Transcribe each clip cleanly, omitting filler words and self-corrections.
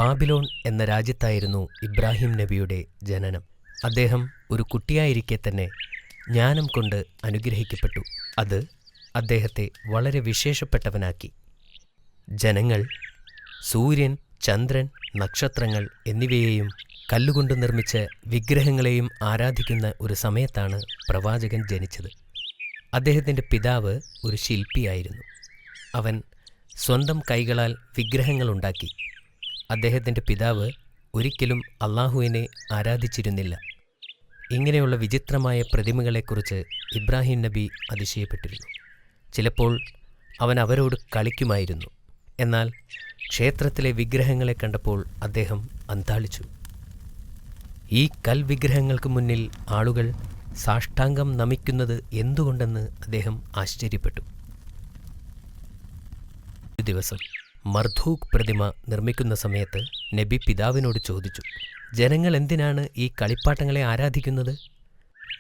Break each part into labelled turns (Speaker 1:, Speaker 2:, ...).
Speaker 1: Babylon എന്ന രാജ്യത്തായിരുന്നു ഇബ്രാഹിം നബിയുടെ ജനനം. അദ്ദേഹം ഒരു കുട്ടിയായിരിക്കെ തന്നെ ജ്ഞാനം കൊണ്ട് അനുഗ്രഹിക്കപ്പെട്ടു. അത് അദ്ദേഹത്തെ വളരെ വിശേഷപ്പെട്ടവനാക്കി. ജനങ്ങൾ സൂര്യൻ, ചന്ദ്രൻ, നക്ഷത്രങ്ങൾ എന്നിവയെയും കല്ലുകൊണ്ട് നിർമ്മിച്ച വിഗ്രഹങ്ങളെയും ആരാധിക്കുന്ന ഒരു സമയത്താണ് പ്രവാചകൻ ജനിച്ചത്. അദ്ദേഹത്തിൻ്റെ പിതാവ് ഒരു ശില്പിയായിരുന്നു. അവൻ സ്വന്തം കൈകളാൽ വിഗ്രഹങ്ങളുണ്ടാക്കി. അദ്ദേഹത്തിൻ്റെ പിതാവ് ഒരിക്കലും അള്ളാഹുവിനെ ആരാധിച്ചിരുന്നില്ല. ഇങ്ങനെയുള്ള വിചിത്രമായ പ്രതിമകളെക്കുറിച്ച് ഇബ്രാഹിം നബി അതിശയപ്പെട്ടിരുന്നു. ചിലപ്പോൾ അവൻ അവരോട് കളിക്കുമായിരുന്നു. എന്നാൽ ക്ഷേത്രത്തിലെ വിഗ്രഹങ്ങളെ കണ്ടപ്പോൾ അദ്ദേഹം അന്താളിച്ചു. ഈ കൽവിഗ്രഹങ്ങൾക്ക് മുന്നിൽ ആളുകൾ സാഷ്ടാംഗം നമിക്കുന്നത് എന്തുകൊണ്ടെന്ന് അദ്ദേഹം ആശ്ചര്യപ്പെട്ടു. ഒരു ദിവസം മർധൂഖ് പ്രതിമ നിർമ്മിക്കുന്ന സമയത്ത് നബി പിതാവിനോട് ചോദിച്ചു, ജനങ്ങൾ എന്തിനാണ് ഈ കളിപ്പാട്ടങ്ങളെ ആരാധിക്കുന്നത്?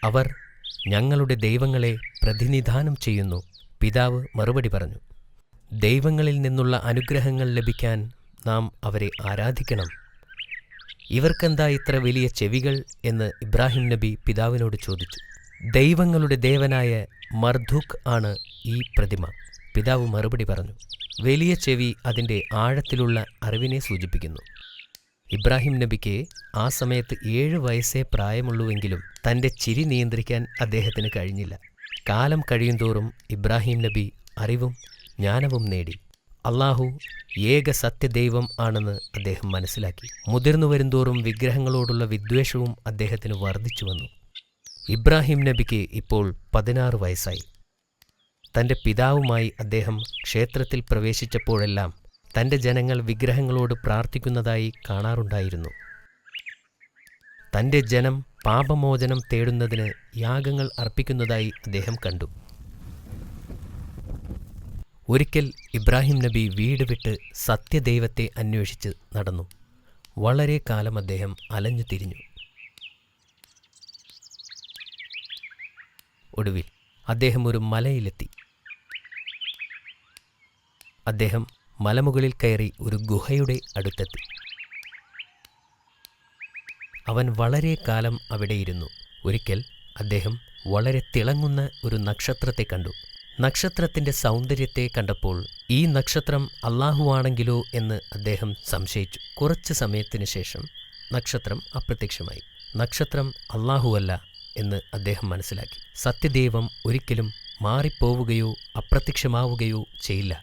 Speaker 1: അവർ ഞങ്ങളുടെ ദൈവങ്ങളെ പ്രതിനിധാനം ചെയ്യുന്നു. പിതാവ് മറുപടി പറഞ്ഞു, ദൈവങ്ങളിൽ നിന്നുള്ള അനുഗ്രഹങ്ങൾ ലഭിക്കാൻ നാം അവരെ ആരാധിക്കണം. ഇവർക്കെന്താ ഇത്ര വലിയ ചെവികൾ എന്ന് ഇബ്രാഹിം നബി പിതാവിനോട് ചോദിച്ചു. ദൈവങ്ങളുടെ ദേവനായ മർധൂഖ് ആണ് ഈ പ്രതിമ. പിതാവ് മറുപടി പറഞ്ഞു, വലിയ ചെവി അതിൻ്റെ ആഴത്തിലുള്ള അറിവിനെ സൂചിപ്പിക്കുന്നു. ഇബ്രാഹിം നബിക്ക് ആ സമയത്ത് 7 വയസ്സേ പ്രായമുള്ളൂവെങ്കിലും തൻ്റെ ചിരി നിയന്ത്രിക്കാൻ അദ്ദേഹത്തിന് കഴിഞ്ഞില്ല. കാലം കഴിയുന്തോറും ഇബ്രാഹിം നബി അറിവും ജ്ഞാനവും നേടി. അള്ളാഹു ഏക സത്യദൈവം ആണെന്ന് അദ്ദേഹം മനസ്സിലാക്കി. മുതിർന്നു വരുന്തോറും വിഗ്രഹങ്ങളോടുള്ള വിദ്വേഷവും അദ്ദേഹത്തിന് വർദ്ധിച്ചു വന്നു. ഇബ്രാഹിം നബിക്ക് ഇപ്പോൾ 16 വയസ്സായി. തൻ്റെ പിതാവുമായി അദ്ദേഹം ക്ഷേത്രത്തിൽ പ്രവേശിച്ചപ്പോഴെല്ലാം തൻ്റെ ജനങ്ങൾ വിഗ്രഹങ്ങളോട് പ്രാർത്ഥിക്കുന്നതായി കാണാറുണ്ടായിരുന്നു. തൻ്റെ ജനം പാപമോചനം തേടുന്നതിന് യാഗങ്ങൾ അർപ്പിക്കുന്നതായി അദ്ദേഹം കണ്ടു. ഒരിക്കൽ ഇബ്രാഹിം നബി വീട് വിട്ട് സത്യദൈവത്തെ അന്വേഷിച്ച് നടന്നു. വളരെ കാലം അദ്ദേഹം അലഞ്ഞു തിരിഞ്ഞു. ഒടുവിൽ അദ്ദേഹം ഒരു മലയിലെത്തി. അദ്ദേഹം മലമുകളിൽ കയറി ഒരു ഗുഹയുടെ അടുത്തെത്തി. അവൻ വളരെ കാലം അവിടെയിരുന്നു. ഒരിക്കൽ അദ്ദേഹം വളരെ തിളങ്ങുന്ന ഒരു നക്ഷത്രത്തെ കണ്ടു. നക്ഷത്രത്തിൻ്റെ സൗന്ദര്യത്തെ കണ്ടപ്പോൾ ഈ നക്ഷത്രം അള്ളാഹുവാണെങ്കിലോ എന്ന് അദ്ദേഹം സംശയിച്ചു. കുറച്ച് സമയത്തിന് ശേഷം നക്ഷത്രം അപ്രത്യക്ഷമായി. നക്ഷത്രം അള്ളാഹുവല്ല എന്ന് അദ്ദേഹം മനസ്സിലാക്കി. സത്യദൈവം ഒരിക്കലും മാറിപ്പോവുകയോ അപ്രത്യക്ഷമാവുകയോ ചെയ്യില്ല.